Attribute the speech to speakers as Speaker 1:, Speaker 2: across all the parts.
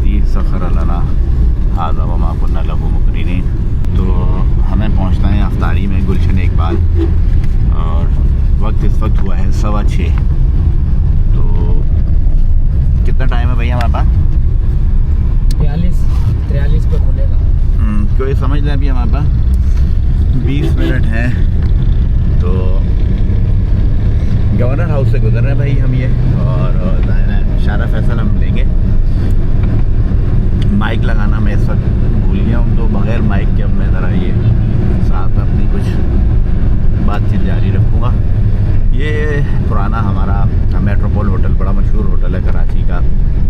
Speaker 1: लज़ी सखर लना हाज़ा व मा कुन्ना लहू मुक़रिनीन। तो हमें पहुंचना है अफ्तारी में गुलशन इकबाल और वक्त इस वक्त हुआ है 6:15। तो कितना टाइम है भैया हमारे पास?
Speaker 2: 43 पे खुलेगा।
Speaker 1: कोई समझ लें अभी हमारे पास 20 मिनट हैं। तो गवर्नर हाउस से गुजर रहे हैं भाई हम ये, और शारा फैसल हम लेंगे। माइक लगाना मैं इस वक्त भूल गया हूँ, तो बग़ैर माइक के अब मैं ज़रा ये साथ अपनी कुछ बातचीत जारी रखूँगा। ये पुराना हमारा मेट्रोपोल होटल, बड़ा मशहूर होटल है कराची का,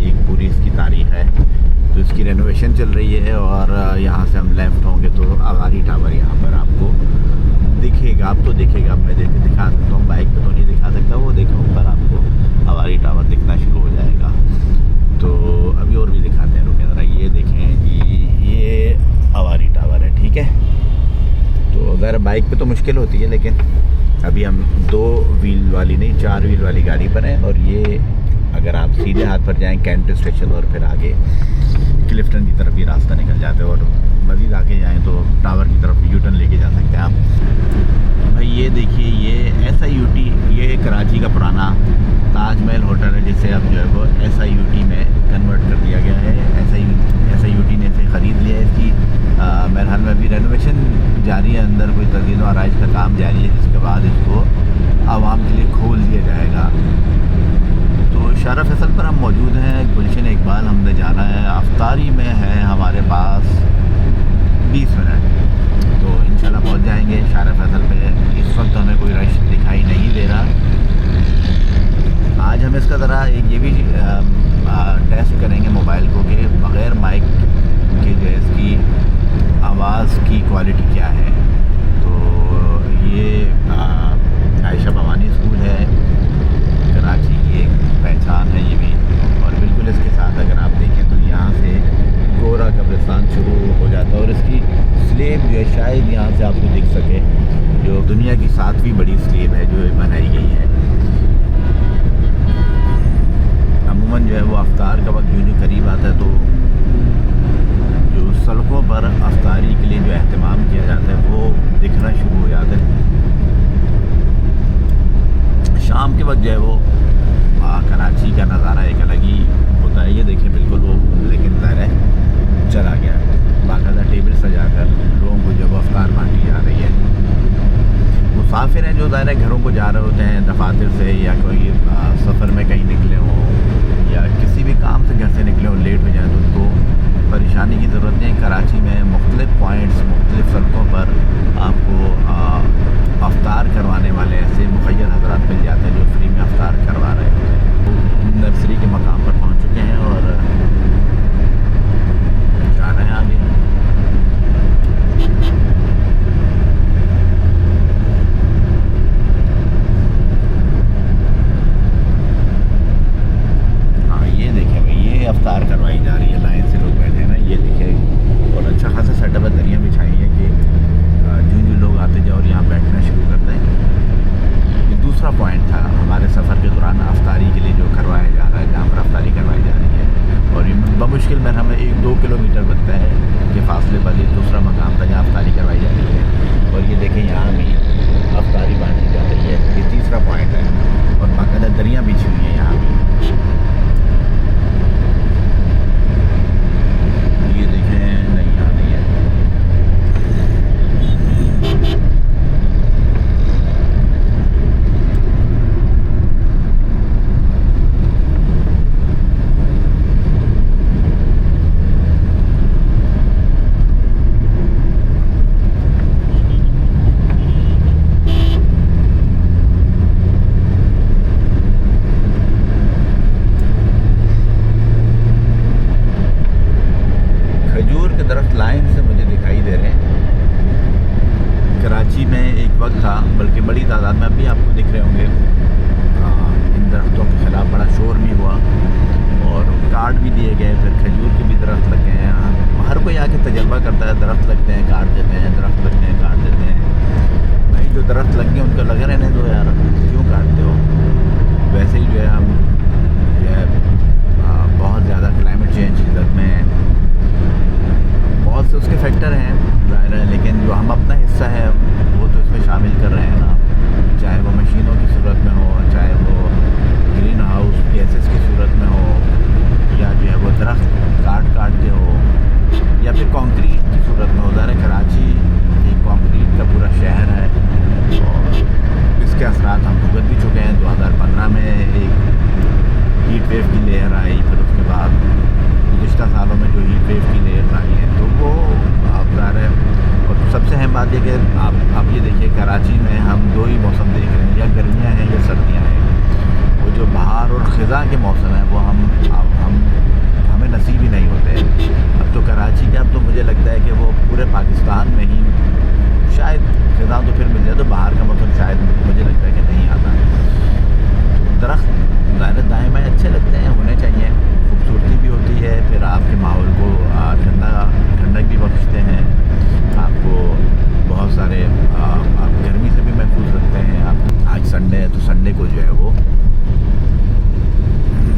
Speaker 1: एक पूरी इसकी तारीख़ है। तो इसकी रेनोवेशन चल रही है और यहाँ से हम लेफ़्ट होंगे तो आगारी टावर यहाँ पर आपको दिखेगा। आप तो दिखेगा, मैं दिखा सकता हूँ, बाइक पे तो नहीं दिखा सकता, वो देखो ऊपर आपको आगारी टावर दिखना शुरू हो जाएगा। तो अभी और भी दिखाते हैं, रुके ज़रा। ये देखें कि ये आगारी टावर है, ठीक है। तो ज़रा बाइक पे तो मुश्किल होती है, लेकिन अभी हम 2 व्हील वाली नहीं 4 व्हील वाली गाड़ी पर हैं। और ये अगर आप सीधे हाथ पर जाएँ कैंट स्टेशन और फिर आगे क्लिफ्टन की तरफ भी रास्ता निकल जाते हैं, और मज़ीद आगे जाएँ तो टावर की तरफ यूटर्न लेके जा सकते हैं आप। भाई ये देखिए, ये SIUT, ये कराची का पुराना ताजमहल होटल है, जिसे अब जो है वो SIUT में कन्वर्ट कर दिया गया है। SIUT ने इसे ख़रीद लिया है। इसकी मेरे ख्याल में अभी रेनोवेशन जारी है, अंदर कोई तज़ीन व आराइश का काम जारी है, जिसके बाद इसको आवाम के लिए खोल दिया जाएगा। तो शारा फैसल पर हम मौजूद हैं, गुलशन इकबाल हमने जाना है। अफ्तारी में है हमारे पास 20 मिनट, तो इंशाल्लाह पहुंच जाएंगे शारा फैसल पे। इस वक्त हमें कोई रश दिखाई नहीं दे रहा। आज हम इसका ज़रा एक ये भी टेस्ट करेंगे मोबाइल को कि बग़ैर माइक के जो है इसकी आवाज़ की क्वालिटी क्या है। तो ये आयशा भवानी स्कूल है, कराची की एक पहचान है ये भी। और बिल्कुल इसके साथ अगर आप देखें तो यहाँ से गोरा कब्रिस्तान शुरू हो जाता है, और इसकी स्लेब जो है शायद यहाँ से आपको दिख सके, जो दुनिया की 7वीं बड़ी स्लेब है जो बनाई गई है। अमूमन जो है वो अफ्तार का वक्त जो करीब आता है, तो जो सड़कों पर अफ्तारी के लिए जो अहतमाम किया जाता है वो दिखना शुरू हो जाता है। शाम के वक्त जो है वो कराची का नज़ारा एक अलग ही होता है। ये देखें बिल्कुल वो लेकिन ज़ाहिर है चला गया है, बाकायदा टेबल सजाकर लोगों को जब अफ्तार बांटी जा रही है। मुसाफिर हैं जो ज़ाहिर है घरों को जा रहे होते हैं दफातर से, या कोई सफ़र में कहीं निकले हों, या किसी भी काम से घर से निकले हों, लेट हो जाए, तो उनको परेशानी की ज़रूरत नहीं है। कराची में मुख्तलिफ़ पॉइंट्स, मुख्तलिफ़ सड़कों पर आपको अफ्तार करवाने वाले ऐसे मुखय्यर हज़रात मिल जाते हैं जो फ्री में अफ्तार करवा रहे होते हैं। नर्सरी के मकाम पर पहुँच चुके हैं और जा रहे हैं आगे। हाँ ये देखें भाई, ये अफ्तार करवाई जा रही है, लाइन से लोग बैठे हैं ना, ये देखें। और अच्छा खासा सेटअप है, दरियाँ बिछाई है कि जो लोग आते जाओ और यहाँ बैठना शुरू करते हैं। ये दूसरा पॉइंट था हमारे सफ़र के दौरान अफ्तारी के लिए जो करवाया जा रहा है, जहाँ पर अफ्तारी करवाई जा रही है। और ये बमुश्किल में हमें 1-2 किलोमीटर बनता है के फासले पर ये दूसरा मकाम था जहाँ अफ्तारी करवाई जा रही है। और ये देखें यहाँ भी अफ्तारी बांटी जा रही है, ये तीसरा पॉइंट है। और बाकायदा दरियाँ बिछी हुई हैं यहाँ भी। ये देखें, नहीं यहाँ नहीं है। बल्कि बड़ी तादाद में अभी आपको दिख रहे होंगे। इन दरख्तों के ख़िलाफ़ बड़ा शोर भी हुआ और काट भी दिए गए, फिर खजूर के भी दरख्त लगे हैं। हर कोई आके तजर्बा करता है, दरख्त लगते हैं काट देते हैं, दरख्त लगते हैं काट देते हैं। भाई जो दरख्त लग गए उनको लगे रहने दो यार, क्यों काटते हो। वैसे ही जो है हम जो है बहुत ज़्यादा क्लाइमेट चेंज की जद में बात है कि आप ये देखिए कराची में हम दो ही मौसम देख रहे हैं, या गर्मियाँ हैं या सर्दियाँ हैं। वो जो बहार और ख़िज़ा के मौसम है वो हमें नसीब ही नहीं होते। अब तो कराची के, अब तो मुझे लगता है कि वो पूरे पाकिस्तान में ही शायद ख़िज़ा तो फिर मिल जाए, तो बाहर का मौसम शायद मुझे लगता है कि नहीं आता। दरख्त ज़्यादा दाएँ बाएँ अच्छे लगते हैं, होने चाहिए, खूबसूरती भी होती है, फिर आपके माहौल को ठंडक भी बख्शते हैं आपको, बहुत सारे आप गर्मी से भी महफूज रखते हैं। आप आज संडे है तो संडे को जो है वो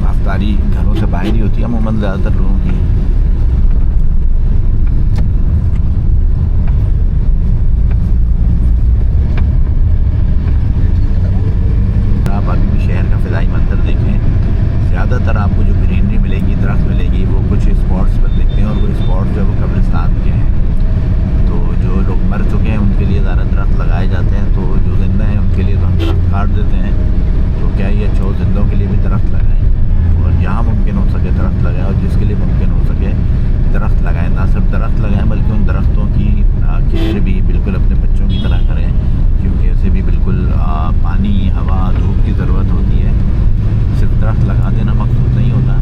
Speaker 1: अफ्तारी घरों से बाहर ही होती है अमूमन ज़्यादातर लोगों की। आप अभी भी शहर का फ़िज़ाई मंजर देखें, ज़्यादातर आपको जो ग्रीनरी मिलेगी, दरख्त मिलेगी, वो कुछ स्पॉट्स पर दिखते हैं, और वो स्पॉट जो है वो कब्रिस्तान के हैं। तो जो लोग मर चुके हैं उनके लिए ज़्यादा दरख्त लगाए जाते हैं, तो जो ज़िंदा हैं उनके लिए तो हम दरख्त काट देते हैं। तो क्या ये अच्छो ज़िंदों के लिए भी दरख्त लगाएं, और जहाँ मुमकिन हो सके दरख्त लगाएं, और जिसके लिए मुमकिन हो सके दरख्त लगाएं। ना सिर्फ दरख्त लगाएं बल्कि उन दरख्तों की केयर भी बिल्कुल अपने बच्चों की तरह करें, क्योंकि ऐसे भी बिल्कुल पानी, हवा, धूप की ज़रूरत होती है। सिर्फ दरख्त लगा देना मकसूद नहीं होता,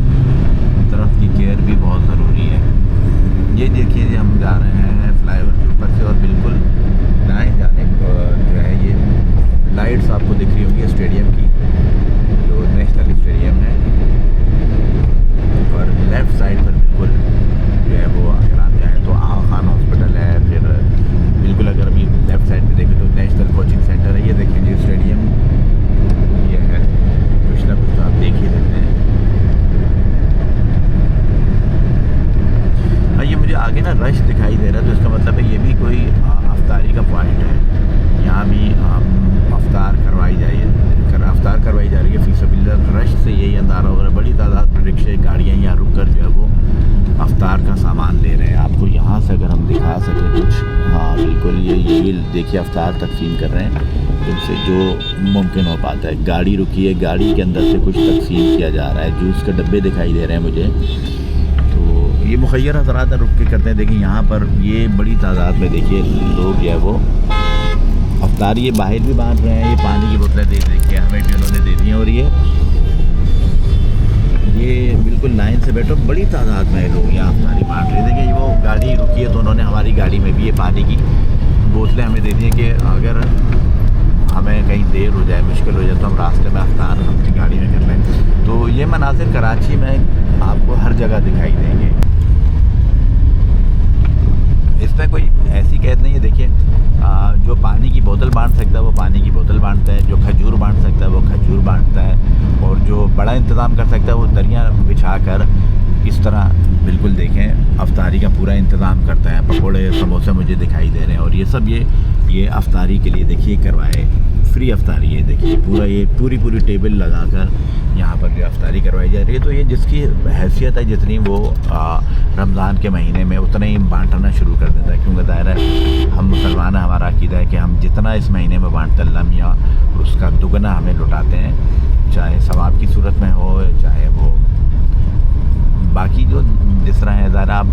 Speaker 1: दरख्त की केयर भी बहुत ज़रूरी है। ये देखिए हम जा रहे हैं फ्लाईओवर के ऊपर से, और बिल्कुल दाएं जानिब जो है ये लाइट्स आपको दिख रही होंगी स्टेडियम की, जो नेशनल स्टेडियम है। और लेफ़्ट साइड पर बिल्कुल जो है वो अगर आप जाएँ तो आगा खान हॉस्पिटल है, फिर बिल्कुल अगर अभी लेफ़्ट साइड पे देखें तो नेशनल कोचिंग सेंटर है। ये देखें जी स्टेडियम ये है, कुछ ना कुछ तो आप देख ही लेते हैं। हाँ, ये मुझे आगे ना रश दिखाई दे रहा है, तो इसका मतलब है ये भी कोई अफ्तारी का पॉइंट है। यहाँ भी अफ्तार करवाई जा रही है फी सबिलिल्लाह। रश से यही अंदाज़ा हो रहा है, बड़ी तादाद में रिक्शे, गाड़ियाँ यहाँ रुक कर जो है वो अफ्तार का सामान ले रहे हैं। आपको यहाँ से अगर हम दिखा सकें कुछ, हाँ बिल्कुल ये देखिए अफ्तार तकसीम कर रहे हैं, जिनसे जो मुमकिन हो पाता है। गाड़ी रुकी है, गाड़ी के अंदर से कुछ तकसीम किया जा रहा है। जूस के डब्बे दिखाई दे रहे हैं मुझे, तो ये मुखय्यर हज़रात रुक के करते हैं। देखिए यहाँ पर ये बड़ी तादाद में देखिए लोग जो है वो अफ्तार ये बाहर भी बांट रहे हैं। ये पानी की बोतलें देख के हमें भी उन्होंने दे दी हैं, और ये बिल्कुल लाइन से बैठो, बड़ी तादाद में लोग यहाँ अफ्तारी बांट रहे हैं। देखिए वो गाड़ी रुकी है तो उन्होंने हमारी गाड़ी में भी ये पानी की बोतलें हमें दे दी हैं कि अगर हमें कहीं देर हो जाए, मुश्किल हो जाए, तो हम रास्ते में अफ्तार अपनी गाड़ी में कर लें। तो ये मनाज़िर कराची में आपको हर जगह दिखाई देंगे। इसमें कोई ऐसी कैद नहीं है। देखिए जो पानी की बोतल बांट सकता है वो पानी की बोतल बांटता है, जो खजूर बांट सकता है वो खजूर बांटता है, और जो बड़ा इंतज़ाम कर सकता है वो दरिया बिछा कर इस तरह बिल्कुल देखें अफ्तारी का पूरा इंतज़ाम करता है। पकोड़े, समोसे मुझे दिखाई दे रहे हैं, और ये सब ये अफ्तारी के लिए देखिए करवाए, फ्री अफ्तारी है। देखिए पूरी टेबल लगाकर यहाँ पर जो अफ्तारी करवाई जा रही है। तो ये जिसकी हैसियत है जितनी वो रमज़ान के महीने में उतना ही बांटना शुरू कर देता है, क्योंकि दायरा हम मुसलमान हैं, हमारा अक़ीदा है कि हम जितना इस महीने में बांटते अल्लाह मियाँ उसका दुगना हमें लौटाते हैं, चाहे सवाब की सूरत में हो, चाहे वो बाकी जो जिस तरह है। ज़रा आप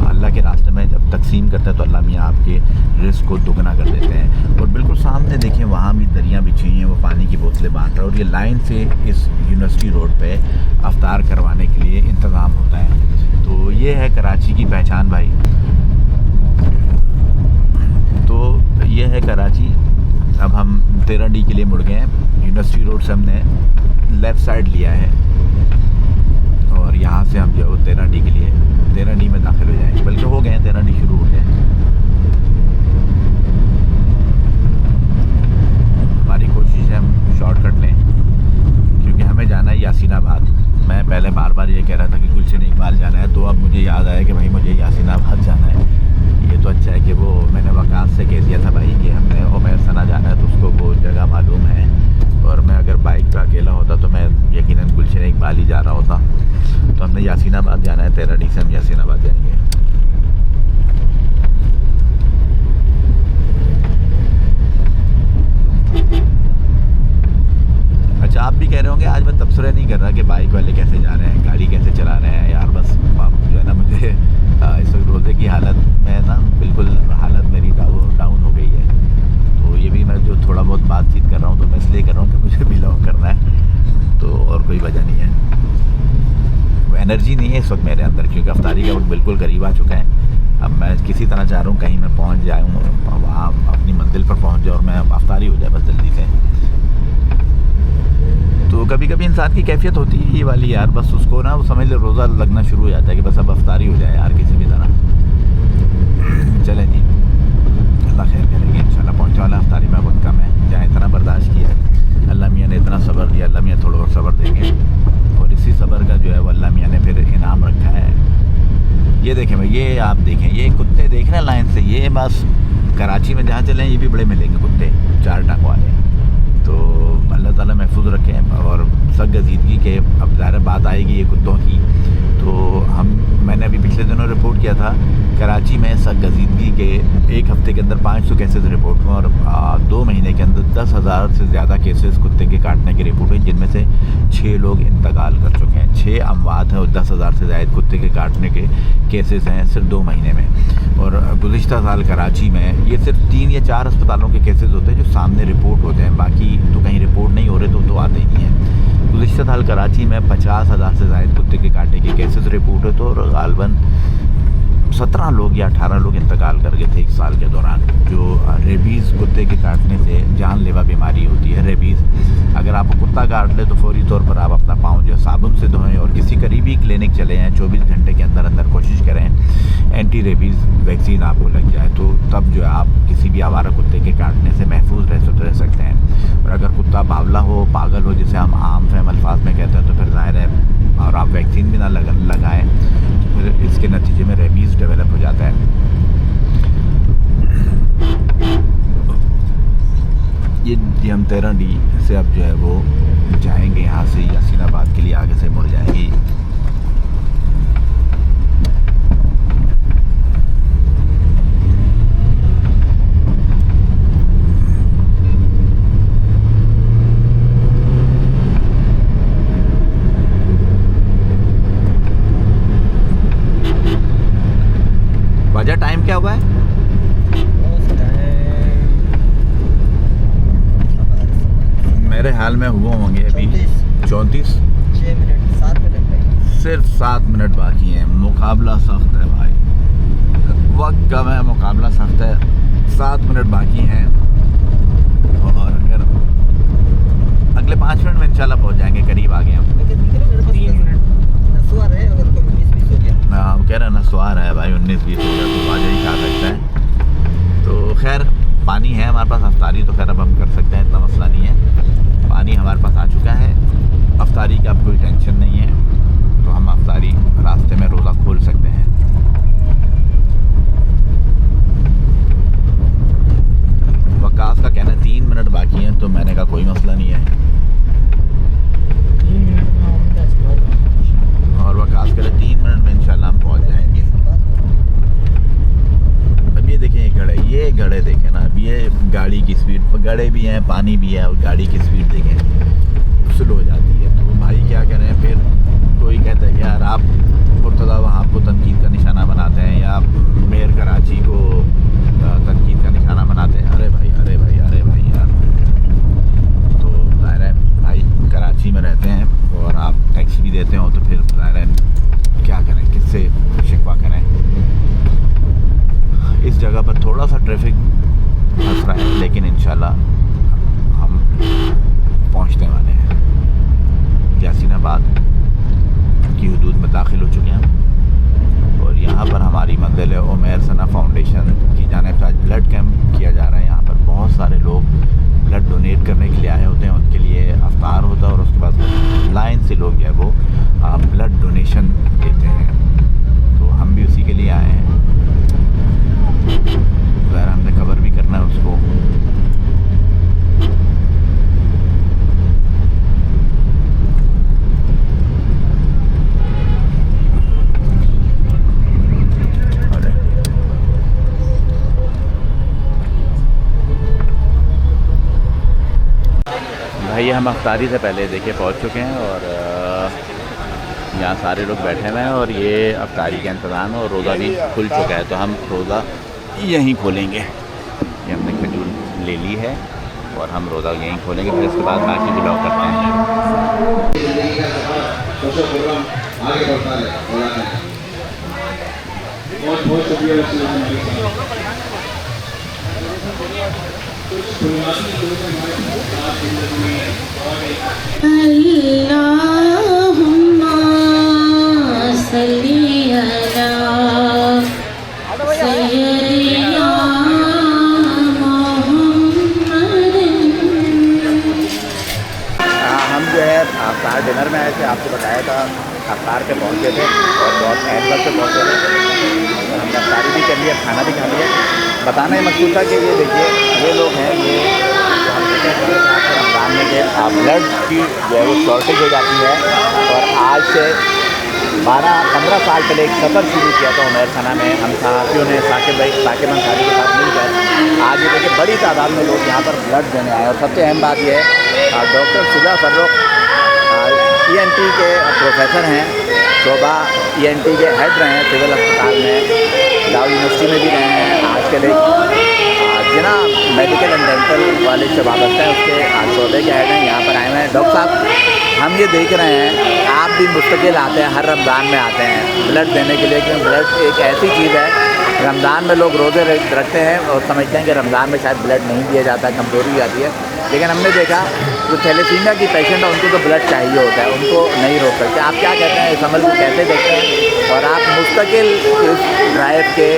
Speaker 1: अल्लाह के रास्ते में जब तकसीम करते हैं तो अल्लाह मियाँ आपके रिस्क को दुगना कर देते हैं। और बिल्कुल सामने देखें वहाँ भी दरियाँ बिछी हुई हैं, वो पानी की बोतलें बांट रहे हैं, और ये लाइन से इस यूनिवर्सिटी रोड पे अफ्तार करवाने के लिए इंतज़ाम होता है। तो ये है कराची की पहचान भाई। तो ये है कराची। अब हम 13D के लिए मुड़ गए हैं। यूनिवर्सिटी रोड से हमने लेफ़्ट साइड लिया है, और यहाँ से हम जो है वो 13D के लिए 13D में दाखिल हो जाएंगे, बल्कि हो गए हैं, 13D शुरू हो गए। हमारी कोशिश है हम शॉर्टकट लें, क्योंकि हमें जाना है यासीनाबाद। मैं पहले बार ये कह रहा था कि गुलशन इकबाल जाना है, तो अब मुझे याद आया कि भाई मुझे यासीनाबाद जाना है। ये तो अच्छा है कि वो मैंने वकास से कह दिया था भाई कि हमने उमैर सना जाना है, तो उसको वो जगह मालूम है, और मैं अगर बाइक पर अकेला होता तो मैं यकीनन गुलशन इकबाल ही जा रहा होता। तो हमने यासीनाबाद जाना है, 13D से हम यासीनाबाद जाएंगे। अच्छा, आप भी कह रहे होंगे आज मैं तबसरे नहीं कर रहा कि बाइक वाले कैसे जा रहे हैं, गाड़ी कैसे चला रहे हैं। यार बस जो है ना, मुझे इस वक्त रोज़े की हालत में ना बिल्कुल हालत मेरी डाउन हो गई और कोई वजह नहीं है। वो एनर्जी नहीं है इस वक्त मेरे अंदर, क्योंकि अफ्तारी का वक्त बिल्कुल करीब आ चुका है। अब मैं किसी तरह चाह रहा हूँ कहीं मैं पहुँच जाऊँ, वहाँ अपनी मंजिल पर पहुँच जाऊँ और मैं अफ्तारी हो जाए बस जल्दी से। तो कभी कभी इंसान की कैफियत होती है ये वाली यार, बस उसको ना वो समझ ले रोज़ा लगना शुरू हो जाता है कि बस अब अफ्तारी हो जाए यार किसी भी तरह। चलें जी, अल्लाह खैर करेंगे इंशाल्लाह। पहुँचने वाला अफ्तारी में वक्त कम है, जहाँ इतना बर्दाश्त किया अल्लाह मियाँ ने, इतना सब्र दिया, अल्लाह मियाँ थोड़ा और सब्र देंगे। और इसी सब्र का जो है वो अल्लाह मियाँ ने फिर इनाम रखा है। ये देखें भाई, ये आप देखें, ये कुत्ते देख रहे हैं लाइन से, ये बस कराची में जहाँ चलें ये भी बड़े मिलेंगे कुत्ते 4 टांग वाले। तो अल्लाह ताला महफूज रखें। और सख्त गजीदगी के अब ज़ाहिर बात आएगी ये कुत्तों की, तो मैंने अभी पिछले दिनों रिपोर्ट किया था कराची में सख्त गजीदगी के 1 हफ़्ते के अंदर 500 केसेस रिपोर्ट हुए और 2 महीने के अंदर 10,000 से ज़्यादा केसेस कुत्ते के काटने की रिपोर्ट हुई, जिनमें से 6 लोग इंतकाल कर चुके हैं। 6 अमवात हैं और 10,000 से ज़्यादा कुत्ते के काटने के केसेस हैं सिर्फ 2 महीने में। और गुज़िश्ता साल कराची में ये सिर्फ 3 या 4 अस्पतालों के केसेस होते हैं जो सामने रिपोर्ट होते हैं, बाकी तो कहीं रिपोर्ट नहीं हो रहे तो आते ही नहीं है। गुज़िश्ता साल कराची में 50,000 से ज़्यादा कुत्ते के काटने के केसेस रिपोर्ट होते और गालबन 17 लोग या 18 लोग इंतकाल कर गए थे 1 साल के दौरान। जो रेबीज़ कुत्ते के काटने से जानलेवा बीमारी होती है रेबीज़। अगर आपको कुत्ता काट ले तो फौरी तौर पर आप अपना पाँव जो साबुन से धोएं और किसी करीबी क्लिनिक चले जाएँ। 24 घंटे के अंदर अंदर कोशिश करें एंटी रेबीज़ वैक्सीन आपको लग जाए, तो तब जो है आप किसी भी आवारा कुत्ते के काटने से महफूज रह सकते हैं। और अगर कुत्ता बावला हो, पागल हो, जिसे हम आम फहम अल्फाज में कहते हैं, तो फिर ज़ाहिर है और आप वैक्सीन भी ना लगाएं तो फिर इसके नतीजे में रेबीज़ डेवलप हो जाता है। ये हम 13D से अब जो है वो जाएंगे यहाँ से यासीनाबाद के लिए, आगे से मुड़ जाएंगी। वजह टाइम क्या हुआ है? मेरे हाल में हुए होंगे अभी 34
Speaker 2: 6 मिनट 7 मिनट
Speaker 1: सिर्फ 7 मिनट बाकी हैं। मुकाबला सख्त है भाई, वक्त कम है, मुकाबला सख्त है। 7 मिनट बाकी हैं और अगर अगले 5 मिनट में इंशाल्लाह पहुंच जाएंगे, करीब आ गए हम।
Speaker 2: 3 मिनट नसवार है, अगर कोई 19-20 हो गया।
Speaker 1: हाँ कह रहे हैं नसवार है भाई, 19-20 हो गया तो बाजा ही खा सकता है। तो खैर पानी है हमारे पास, अफ्तारी तो खैर अब हम कर सकते हैं, इतना मसला नहीं है। पानी हमारे पास आ चुका है, अफ्तारी का अब कोई टेंशन नहीं है, तो हम अफ्तारी रास्ते में रोज़ा खोल सकते हैं। वकास का कहना है 3 मिनट बाकी हैं, तो मैंने कहा कोई मसला नहीं है।
Speaker 2: 3 मिनट में हम 10
Speaker 1: और वकास कह रहे 3 मिनट में इंशाल्लाह हम पहुँच जाएंगे। अब ये देखें ये गड़े देखें ना, अब ये गाड़ी की स्पीड, गड़े भी हैं, पानी भी है और गाड़ी की स्पीड देखें स्लो हो जाती है। तो भाई क्या करें, फिर कोई कहता है कि यार आप मुर्तज़ा वहाँ को तनकीद का निशाना बनाते हैं या मेयर कराची को तनकीद का निशाना बनाते हैं। अरे भाई अरे भाई अरे भाई यार, तो ज़ाहिर है भाई कराची में रहते हैं और आप टैक्स भी देते हो, तो फिर ज़ाहिर है क्या करें, किससे शिकवा करें। इस जगह पर थोड़ा सा ट्रैफिक फंस रहा है, लेकिन इंशाल्लाह हम पहुंचने वाले हैं। यासीनाबाद की हदूद में दाखिल हो चुके हैं और यहाँ पर हमारी मंजिल है उमैर सना फाउंडेशन की जानिब से। आज ब्लड कैंप किया जा रहा है। यहाँ पर बहुत सारे लोग ब्लड डोनेट करने के लिए आए होते हैं, उनके लिए अफ्तार होता है और उसके बाद लाइन से लोग जो है वो ब्लड डोनेशन देते हैं। तो हम भी उसी के लिए आए हैं, ज़रा हमने कवर भी करना है उसको। भाई हम अफ्तारी से पहले देखिए पहुंच चुके हैं और यहाँ सारे लोग बैठे हुए हैं और ये अफ्तारी का इंतज़ाम है और रोज़ा भी खुल चुका है, तो हम रोज़ा यहीं खोलेंगे। ये हमने खजूर ले ली है और हम रोज़ा यहीं खोलेंगे, फिर इसके बाद बाकी ब्लॉग करते हैं।
Speaker 3: जिंदगी का सफर खुशो-खुर्रम आगे बढ़ता रहे। बहुत बहुत शुक्रिया
Speaker 4: अल्लाहुम्मा सल्ली अला सय्यदिना
Speaker 1: हम जो है अफ्तार डिनर में आए थे, आपको बताया था अफ्तार पे पहुँचे थे और बहुत एंड वक्त पे पहुँचे थे। हमने अफ्तारी भी कर लिया, खाना भी खा लिया। बताना ही मकसूद था कि ये देखिए ये लोग हैं, ये हम कहते हैं रमज़ान में के ब्लड की जो है वो शॉर्टेज हो जाती है। और आज से 12-15 साल पहले एक सफ़र शुरू किया था उमैर खाना में हम साथियों ने, साकिब अंसारी के साथ मिलकर। आज ये देखिए बड़ी तादाद में लोग यहाँ पर ब्लड देने आए। और सबसे अहम बात यह है डॉक्टर शुजा फर्रुख ENT के प्रोफेसर हैं, शोबा ENT के हेड रहे हैं सिविल अस्पताल में, दाऊ यूनिवर्सिटी में भी रहे हैं। आजकल एक जिना मेडिकल एंड डेंटल कॉलेज से वाबस्ता है उसके शोबे के हेड हैं, यहाँ पर आए हुए हैं। डॉक्टर साहब, हम ये देख रहे हैं आप भी मुस्तकिल आते हैं, हर रमज़ान में आते हैं ब्लड देने के लिए, क्योंकि ब्लड एक ऐसी चीज़ है, रमज़ान में लोग रोज़े रखते हैं और समझते हैं कि रमज़ान में शायद ब्लड नहीं दिया जाता, कमज़ोरी जाती है। लेकिन हमने देखा जो थैलेसीमिया की पेशेंट है उनको तो ब्लड चाहिए होता है, उनको नहीं रोक सकते। आप क्या कहते हैं, इस अमल को कैसे देखते हैं? और आप मुस्तकिल इस ड्राइव के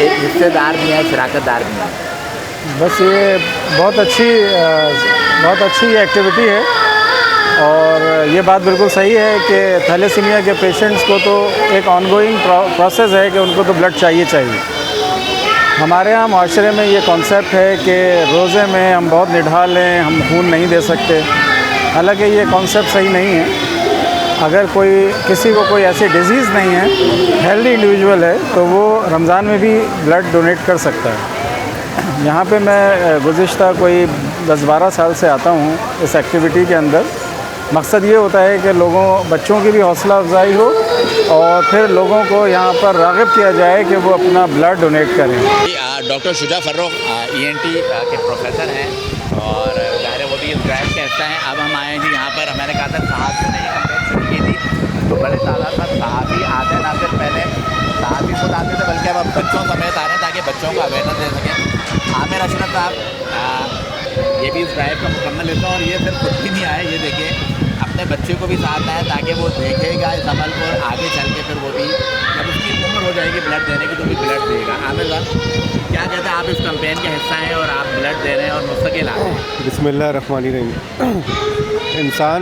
Speaker 1: एक हिस्सेदार भी हैं, शराकतदार भी हैं।
Speaker 5: बस ये बहुत अच्छी एक्टिविटी है और ये बात बिल्कुल सही है कि थैलेसीमिया के पेशेंट्स को तो एक ऑनगोइंग प्रोसेस है कि उनको तो ब्लड चाहिए। हमारे यहाँ माशरे में ये कॉन्सेप्ट है कि रोज़े में हम बहुत निढाल हैं, हम खून नहीं दे सकते। हालांकि ये कॉन्सेप्ट सही नहीं है। अगर किसी को कोई ऐसी डिज़ीज़ नहीं है, हेल्दी इंडिविजुअल है, तो वो रमज़ान में भी ब्लड डोनेट कर सकता है। यहाँ पे मैं गुज़िश्ता कोई 10-12 साल से आता हूँ इस एक्टिविटी के अंदर। मकसद ये होता है कि बच्चों की भी हौसला अफजाई हो और फिर लोगों को यहाँ पर राग़िब किया जाए कि वो अपना ब्लड डोनेट करें।
Speaker 1: डॉक्टर शुजा फर्रुख ENT के प्रोफेसर हैं और ज़ाहिर है वो भी इस ड्राइव का हिस्सा हैं। अब हम आए हैं जी यहाँ पर, मैंने कहा था साहब ने कंपेयर शुरू की थी तो बड़े तादाद में साहबी आते हैं, ना सिर्फ पहले साहबी खुद आते थे बल्कि अब बच्चों समेत आ रहे हैं ताकि बच्चों को अवेयरनेस दे सकें। आमिर अशरफ साहब ये भी इस ड्राइव का मुकम्मल हिस्सा, और ये सिर्फ खुद भी नहीं आए, ये देखिए अपने बच्चे को भी साथ लाए ताकि वो देखेगा इस अमल को और आगे चल के फिर वो भी जब उसकी उम्र हो जाएगी ब्लड देने की तो भी ब्लड देगा। आमिर साहब क्या कहते हैं, आप इस कैंपेन का हिस्सा हैं और आप ब्लड दे रहे हैं और मुस्तकिल आ रहे हैं।
Speaker 6: बिस्मिल्लाहिर्रहमानिर्रहीम। इंसान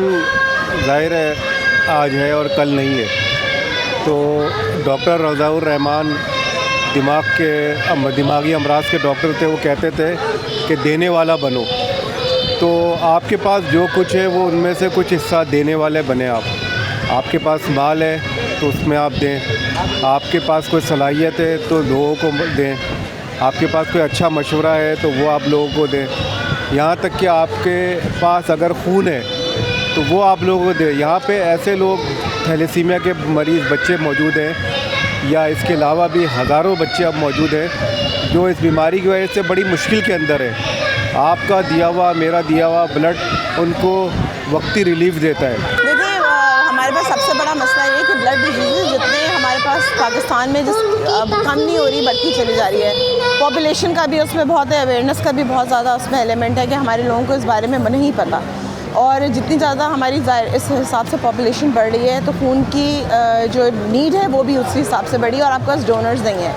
Speaker 6: ज़ाहिर है आज है और कल नहीं है, तो डॉक्टर रज़ाउर रहमान दिमागी अमराज के डॉक्टर थे, वो कहते थे कि देने वाला बनो। तो आपके पास जो कुछ है वो उनमें से कुछ हिस्सा देने वाले बने आप। आपके पास माल है तो उसमें आप दें, आपके पास कोई सलाहियत है तो लोगों को दें, आपके पास कोई अच्छा मशवरा है तो वो आप लोगों को दें। यहाँ तक कि आपके पास अगर खून है तो वो आप लोगों को दें। यहाँ पे ऐसे लोग थैलेसीमिया के मरीज़ बच्चे मौजूद हैं या इसके अलावा भी हज़ारों बच्चे अब मौजूद हैं जो इस बीमारी की वजह से बड़ी मुश्किल के अंदर है। आपका दिया हुआ, मेरा दिया हुआ ब्लड उनको वक्ती रिलीफ देता है।
Speaker 7: देखिए हमारे पास सबसे बड़ा मसला ये है कि ब्लड डिजीज़ जितने हमारे पास पाकिस्तान में कम नहीं हो रही, बढ़ती चली जा रही है। पॉपुलेशन का भी उसमें बहुत है, अवेयरनेस का भी बहुत ज़्यादा उसमें एलिमेंट है कि हमारे लोगों को इस बारे में नहीं पता। और जितनी ज़्यादा हमारी इस हिसाब से पॉपुलेशन बढ़ रही है तो खून की जो नीड है वो भी उसी हिसाब से बढ़ी है और आपके पास डोनर्स नहीं है।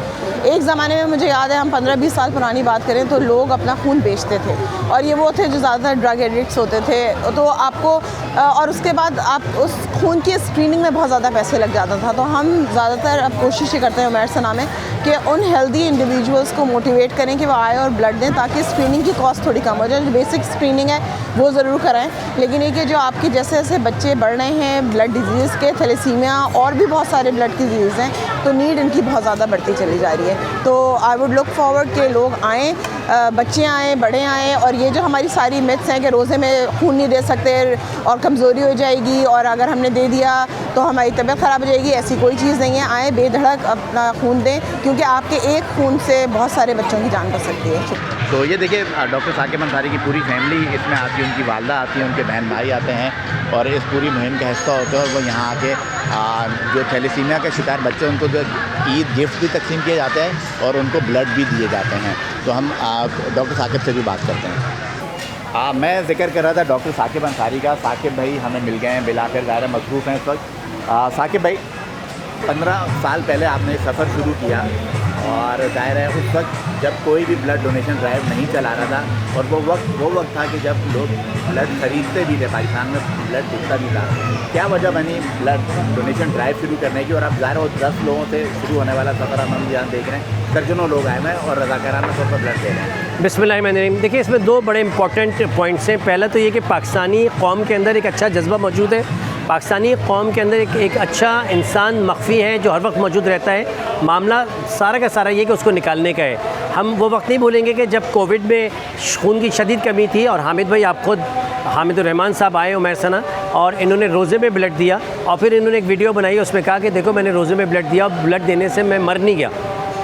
Speaker 7: एक ज़माने में मुझे याद है, हम 15-20 साल पुरानी बात करें तो लोग अपना खून बेचते थे और ये वो थे जो ज़्यादातर ड्रग एडिक्ट्स होते थे। तो आपको और उसके बाद आप उस खून की स्क्रीनिंग में बहुत ज़्यादा पैसे लग जाता था। तो हम ज़्यादातर अब कोशिश ये करते हैं उमैर सना में कि उन हेल्दी इंडिविजुअल्स को मोटिवेट करें कि वो आए और ब्लड दें ताकि स्क्रीनिंग की कॉस्ट थोड़ी कम हो जाए। जो बेसिक स्क्रीनिंग है वो ज़रूर कराएं, लेकिन ये कि जो आपके जैसे जैसे बच्चे बढ़ रहे हैं ब्लड डिजीज़ के, थैलेसीमिया और भी बहुत सारे ब्लड की डिजीज़ हैं, तो नीड इनकी बहुत ज़्यादा बढ़ती चली जा रही है। तो आई वुड लुक फॉरवर्ड कि लोग आएँ, बच्चे आएँ, बड़े आएँ, और ये जो हमारी सारी मिथ्स हैं कि रोज़े में खून नहीं दे सकते और कमज़ोरी हो जाएगी और अगर हमने दे दिया तो हमारी तबीयत ख़राब हो जाएगी, ऐसी कोई चीज़ नहीं है। आएँ, बेधड़क अपना खून दें, क्योंकि आपके एक खून से बहुत सारे बच्चों की जान बच सकती है।
Speaker 1: तो ये देखिए डॉक्टर साकिब अंसारी की पूरी फैमिली इसमें आती है, उनकी वालदा आती है, उनके बहन भाई आते हैं और इस पूरी मुहिम का हिस्सा होते हैं और वो यहाँ आके जो थैलेसीमिया के शिकार बच्चे उनको जो ईद गिफ्ट भी तकसीम किए जाते हैं और उनको ब्लड भी दिए जाते हैं। तो हम डॉक्टर साकिब से भी बात करते हैं। मैं जिक्र कर रहा था डॉक्टर साकिब अंसारी का। साकिब भाई हमें मिल गए हैं, बिलाखिर ज़ाहिर मसरूफ़ हैं इस वक्त। साकिब भाई 15 साल पहले आपने सफ़र शुरू किया और ज़ाहिर है उस वक्त जब कोई भी ब्लड डोनेशन ड्राइव नहीं चला रहा था और वो वक्त था कि जब लोग ब्लड खरीदते भी थे, पाकिस्तान में ब्लड बिकता भी था। क्या वजह बनी ब्लड डोनेशन ड्राइव शुरू करने की? और अब ज़ाहिर हो 10 लोगों से शुरू होने वाला सफ़र हम यहाँ देख रहे हैं, दर्जनों लोग आए हैं और रज़ाकाराना तौर पर ब्लड दे रहे हैं।
Speaker 8: बिस्मिल्लाहिर्रहमानिर्रहीम। देखिए इसमें दो बड़े इंपॉर्टेंट पॉइंट्स हैं। पहला तो ये कि पाकिस्तानी कौम के अंदर एक अच्छा जज्बा मौजूद है, पाकिस्तानी कौम के अंदर एक अच्छा इंसान मख्फी है जो हर वक्त मौजूद रहता है। मामला सारा का सारा ये कि उसको निकालने का है। हम वो वक्त नहीं भूलेंगे कि जब कोविड में खून की शदीद कमी थी और हामिद भाई आप खुद हामिदुर्रहमान साहब आए उमैर सना और इन्होंने रोज़े में ब्लड दिया और फिर इन्होंने एक वीडियो बनाई, उसमें कहा कि देखो मैंने रोज़े में ब्लड दिया, ब्लड देने से मैं मर नहीं गया,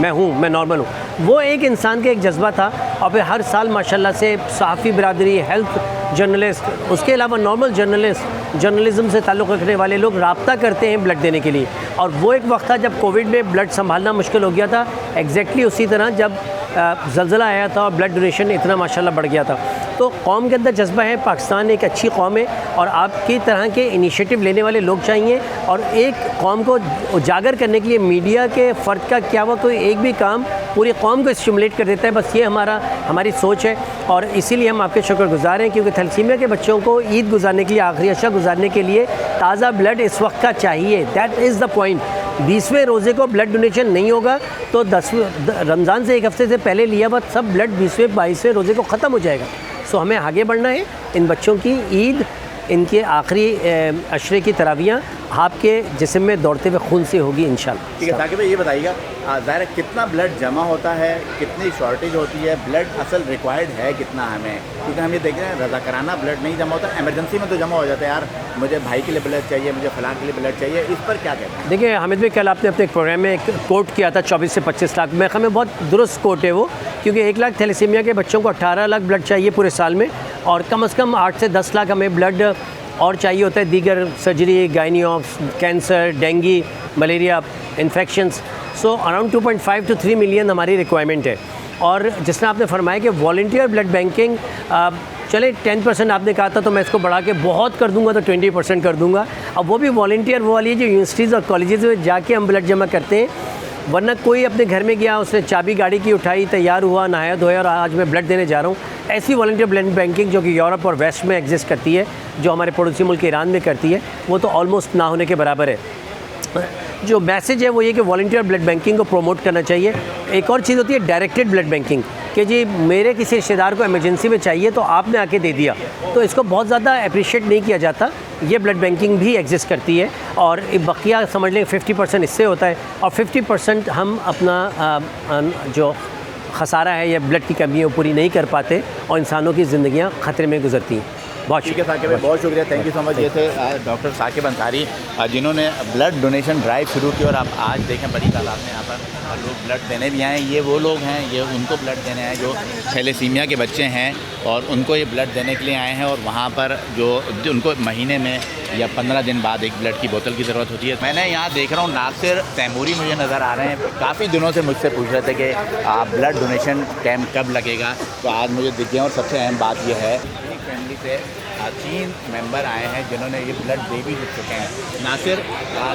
Speaker 8: मैं नॉर्मल हूँ। वो एक इंसान का एक जज्बा था। और फिर हर साल माशाल्लाह से सहाफ़ी बिरादरी, हेल्थ जर्नलिस्ट, उसके अलावा नॉर्मल जर्नलिज़म से ताल्लुक़ रखने वाले लोग रब्ता करते हैं ब्लड देने के लिए। और वो एक वक्त था जब कोविड में ब्लड संभालना मुश्किल हो गया था, एग्जैक्टली उसी तरह जब ज़लज़ला आया था और ब्लड डोनेशन इतना माशाल्लाह बढ़ गया था। तो कौम के अंदर जज्बा है, पाकिस्तान एक अच्छी कौम है और आपकी तरह के इनिशिएटिव लेने वाले लोग चाहिए। और एक कौम को उजागर करने के लिए मीडिया के फ़र्द का क्या हुआ, कोई एक भी काम पूरी कौम को स्टिमुलेट कर देता है, बस ये हमारी सोच है। और इसीलिए हम आपके शुक्रगुज़ार हैं क्योंकि थैलेसीमिया के बच्चों को ईद गुजारने के लिए, आखिरी अशा गुजारने के लिए ताज़ा ब्लड इस वक्त का चाहिए। That is the point. 20वें रोज़े को ब्लड डोनेशन नहीं होगा तो 10वें रमज़ान से एक हफ़्ते से पहले लिया हुआ सब ब्लड 20वें 22वें रोज़े को ख़त्म हो जाएगा। सो हमें आगे बढ़ना है। इन बच्चों की ईद, इनके आखिरी अशरे की तरावियाँ आपके जिस्म में दौड़ते हुए खून से होगी इंशाल्लाह।
Speaker 1: ठीक है साकिब भाई, ये बताइएगा ज़ाहिर कितना ब्लड जमा होता है, कितनी शॉर्टेज होती है, ब्लड असल रिक्वायर्ड है कितना हमें? क्योंकि हम ये देख रहे हैं रज़ाकाराना ब्लड नहीं जमा होता, एमरजेंसी में तो जमा हो जाता है, यार मुझे भाई के लिए ब्लड चाहिए, मुझे फ़लाँ के लिए ब्लड चाहिए, इस पर क्या कहते हैं?
Speaker 8: देखिए हामिद भाई, कल आपने अपने एक प्रोग्राम में एक कोट किया था 24 से 25 लाख में, हमें बहुत दुरुस्त कोट है वो, क्योंकि 1 लाख थैलेसीमिया के बच्चों को 18 लाख ब्लड चाहिए पूरे साल में और कम से कम 8 से 10 लाख हमें ब्लड और चाहिए होता है दीगर सर्जरी, गायनियोप्स, cancer, dengue, malaria, infections. So around 2.5 to 3 million हमारी रिक्वायरमेंट है। और जिस तरह आपने फरमाया कि वॉलंटियर ब्लड बैंकिंग, चले 10% आपने कहा था तो मैं इसको बढ़ा के बहुत कर दूंगा तो 20% कर दूंगा। अब वो भी वॉलंटियर वो वाली जो यूनिवर्सिटीज़ और कॉलेजेज़ में जाके हम ब्लड जमा करते हैं, वरना कोई अपने घर में गया, उसने चाबी गाड़ी की उठाई, तैयार हुआ, नहाया धोया और आज मैं ब्लड देने जा रहा हूँ। ऐसी वॉलंटियर ब्लड बैंकिंग जो कि यूरोप और वेस्ट में एग्जिस्ट करती है, जो हमारे पड़ोसी मुल्क ईरान में करती है, वो तो ऑलमोस्ट ना होने के बराबर है। जो मैसेज है वो ये कि वॉलंटियर ब्लड बैंकिंग को प्रमोट करना चाहिए। एक और चीज़ होती है डायरेक्टेड ब्लड बैंकिंग, कि जी मेरे किसी रिश्तेदार को इमरजेंसी में चाहिए तो आपने आके दे दिया, तो इसको बहुत ज़्यादा अप्रिशिएट नहीं किया जाता। ये ब्लड बैंकिंग भी एग्जिस्ट करती है और बकिया समझ लें 50% इससे होता है और 50% हम अपना जो खसारा है या ब्लड की कमी है वो पूरी नहीं कर पाते और इंसानों की ज़िंदगियाँ ख़तरे में गुजरती हैं। बहुत
Speaker 1: ठीक है साकिब भाई, बहुत शुक्रिया, थैंक यू सो मच। ये थे डॉक्टर साकिब अंसारी जिन्होंने ब्लड डोनेशन ड्राइव शुरू की और आप आज देखें बड़ी तादाद में यहाँ पर लोग ब्लड देने भी आए हैं। ये वो लोग हैं, ये उनको ब्लड देने आए जो थैलेसीमिया के बच्चे हैं और उनको ये ब्लड देने के लिए आए हैं। और वहाँ पर जो उनको महीने में या 15 दिन बाद एक ब्लड की बोतल की ज़रूरत होती है। मैंने यहाँ देख रहा हूँ नासिर तैमूरी मुझे नज़र आ रहे हैं, काफ़ी दिनों से मुझसे पूछ रहे थे कि ब्लड डोनेशन कैंप कब लगेगा, तो आज मुझे दिख गया। और सबसे अहम बात यह है फैमिली से 3 मेंबर आए हैं जिन्होंने ये ब्लड दे भी चुके हैं। नासिर,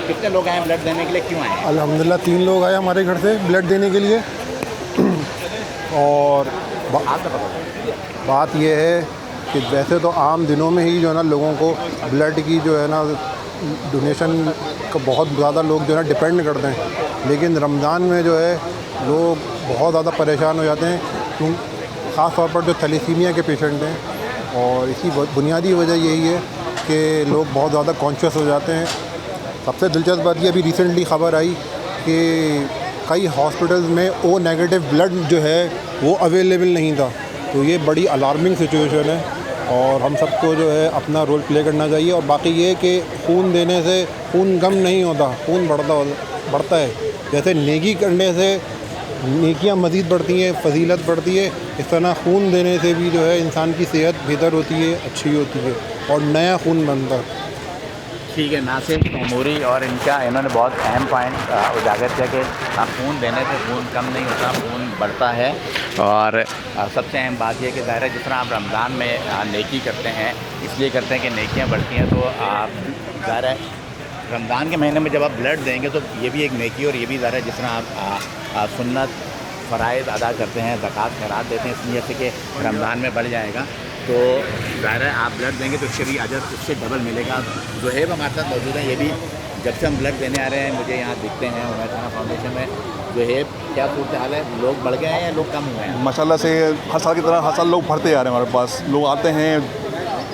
Speaker 1: कितने लोग आए हैं ब्लड देने के लिए, क्यों आए हैं?
Speaker 9: अल्हम्दुलिल्लाह 3 लोग आए हमारे घर से ब्लड देने के लिए। और बात यह है कि वैसे तो आम दिनों में ही जो है ना लोगों को ब्लड की जो है ना डोनेशन का बहुत ज़्यादा लोग जो है ना डिपेंड करते हैं, लेकिन रमज़ान में जो है लोग बहुत ज़्यादा परेशान हो जाते हैं, ख़ास तौर पर जो थैलेसीमिया के पेशेंट हैं। और इसी बुनियादी वजह यही है कि लोग बहुत ज़्यादा कॉन्शियस हो जाते हैं। सबसे दिलचस्प बात ये अभी रिसेंटली ख़बर आई कि कई हॉस्पिटल्स में ओ नेगेटिव ब्लड जो है वो अवेलेबल नहीं था, तो ये बड़ी अलार्मिंग सिचुएशन है और हम सबको जो है अपना रोल प्ले करना चाहिए। और बाकी ये कि खून देने से खून कम नहीं होता, खून बढ़ता है। जैसे नेकी करने से नेकियां मज़ीद बढ़ती हैं, फजीलत बढ़ती है। इस तरह खून देने से भी जो है इंसान की सेहत बेहतर होती है, अच्छी होती है और नया खून बनता है।
Speaker 1: ठीक है, नासिर तैमूरी और इन्होंने बहुत अहम पॉइंट उजागर किया कि खून देने से खून कम नहीं होता, खून बढ़ता है। और सबसे अहम बात यह कि ज़ाहिर है जिस तरह आप रमज़ान में नेकी करते हैं, इसलिए करते हैं कि नेकियां बढ़ती हैं, तो आप ज़ाहिर है रमज़ान के महीने में जब आप ब्लड देंगे तो ये भी एक नेकी, और ये भी ज़ाहिर है जिस तरह आप सुन्नत फ़राइज़ अदा करते हैं, ज़कात खैरात देते हैं, इस नीयत से कि रमज़ान में बढ़ जाएगा, तो ज़ाहिर है आप ब्लड देंगे तो उससे भी अजर उससे डबल मिलेगा। ज़ुहैब हमारे साथ मौजूद है, ये भी जब से हम ब्लड देने आ रहे हैं मुझे यहाँ दिखते हैं उमर खाना फाउंडेशन में। ज़ुहैब, क्या सूरत हाल है, लोग बढ़ गए हैं या लोग कम हुए हैं?
Speaker 10: माशाल्लाह से हर साल की तरह हर साल लोग बढ़ते आ रहे हैं हमारे पास। लोग आते हैं,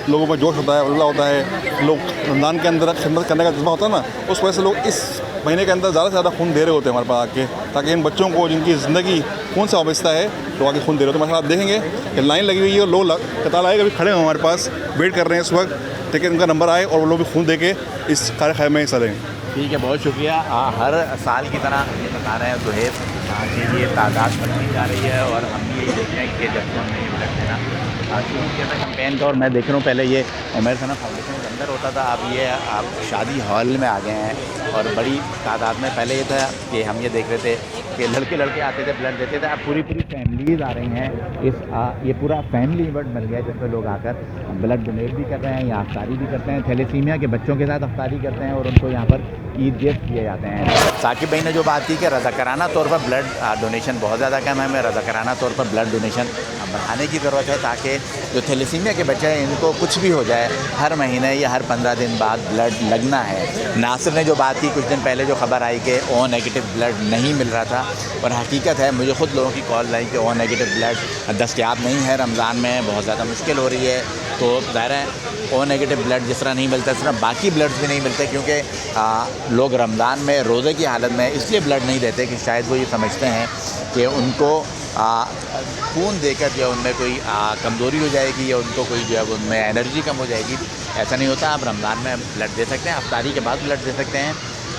Speaker 10: लोगों में जोश होता है, उल्ला होता है, लोग रमज़ान के अंदर खिदमत करने का जज्बा होता है ना, उस वजह से लोग इस महीने के अंदर ज़्यादा से ज़्यादा खून दे रहे होते हैं हमारे पास आके, ताकि इन बच्चों को जिनकी ज़िंदगी खून से वाबस्ता है लोग आके खून दे रहे होते हैं। माशाल्लाह आप देखेंगे कि लाइन लगी हुई है और लोग कतार आएगा भी खड़े हैं हमारे पास, वेट कर रहे हैं इस वक्त, ताकि उनका नंबर आए और वो लोग भी खून दे के इस कार्यक्रम में हिस्सा लें।
Speaker 1: ठीक है, बहुत शुक्रिया। हर साल की तरह ये बता रहे हैं ज़ुहैब कि ये तादाद बढ़ती जा रही है, और हम भी यही देख रहे हैं कि जब से हमने ये ब्लड देना शुरू किया था कैंपेन का, और मैं देख रहा हूँ पहले ये उमर खाना फाउंडेशन के अंदर होता था, अब ये आप शादी हॉल में आ गए हैं, और बड़ी तादाद में। पहले ये था कि हम ये देख रहे थे कि लड़के आते थे ब्लड देते थे, अब पूरी फैमिलीज़ आ रही हैं। ये पूरा फैमिली इवेंट बन गया है जिसमें लोग आकर ब्लड डोनेट भी कर रहे हैं या अफ्तारी भी करते हैं, थैलेसीमिया के बच्चों के साथ अफ्तारी करते हैं, और उनको यहाँ पर ईद गिफ्ट किए जाते हैं। साकिब भाई ने जो बात की कि रज़ाकाराना तौर पर ब्लड डोनेशन बहुत ज़्यादा कम है, हमें रज़ाकाराना तौर पर ब्लड डोनेशन बढ़ाने की ज़रूरत है, ताकि जो थैलेसीमिया के बच्चे हैं इनको कुछ भी हो जाए हर महीने या हर 15 दिन बाद ब्लड लगना है। नासिर ने जो बात की कुछ दिन पहले, जो खबर आई कि ओ नेगेटिव ब्लड नहीं मिल रहा था, और हकीकत है मुझे ख़ुद लोगों की कॉल आई कि ओ नेगेटिव ब्लड दस्तयाब नहीं है, रमज़ान में बहुत ज़्यादा मुश्किल हो रही है। तो ज़ाहिर है ओ नेगेटिव ब्लड जिस तरह नहीं मिलता, इस तरह बाकी ब्लड्स भी नहीं मिलते, क्योंकि लोग रमज़ान में रोज़े की हालत में इसलिए ब्लड नहीं देते कि शायद वो ये समझते हैं कि उनको खून देकर जो उनमें कोई कमज़ोरी हो जाएगी, या उनको कोई जो है उनमें एनर्जी कम हो जाएगी। ऐसा नहीं होता, आप रमज़ान में ब्लड दे सकते हैं, अफ्तारी के बाद ब्लड दे सकते हैं,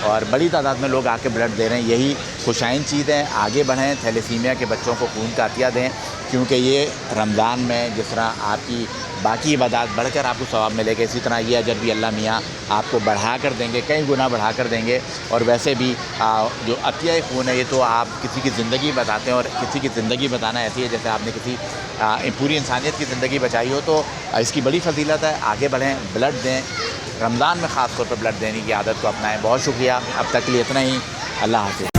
Speaker 1: और बड़ी तादाद में लोग आके ब्लड दे रहे हैं। यही खुशाइन चीज़ है, आगे बढ़ें, थैलेसीमिया के बच्चों को खून का अतिया दें, क्योंकि ये रमज़ान में जिस तरह आपकी बाकी इबादत बढ़कर आपको सवाब मिलेगा, इसी तरह ये अजर भी अल्लाह मियाँ आपको बढ़ा कर देंगे, कई गुना बढ़ा कर देंगे। और वैसे भी जो अतिया खून है ये तो आप किसी की ज़िंदगी बताते हैं, और किसी की ज़िंदगी बताना ऐसी है जैसे आपने किसी पूरी इंसानियत की ज़िंदगी बचाई हो, तो इसकी बड़ी फजीलत है। आगे बढ़ें, ब्लड दें, रमज़ान में ख़ास तौर पर ब्लड देने की आदत को अपनाएं। बहुत शुक्रिया, अब तक के लिए इतना ही। अल्लाह हाफ़िज़।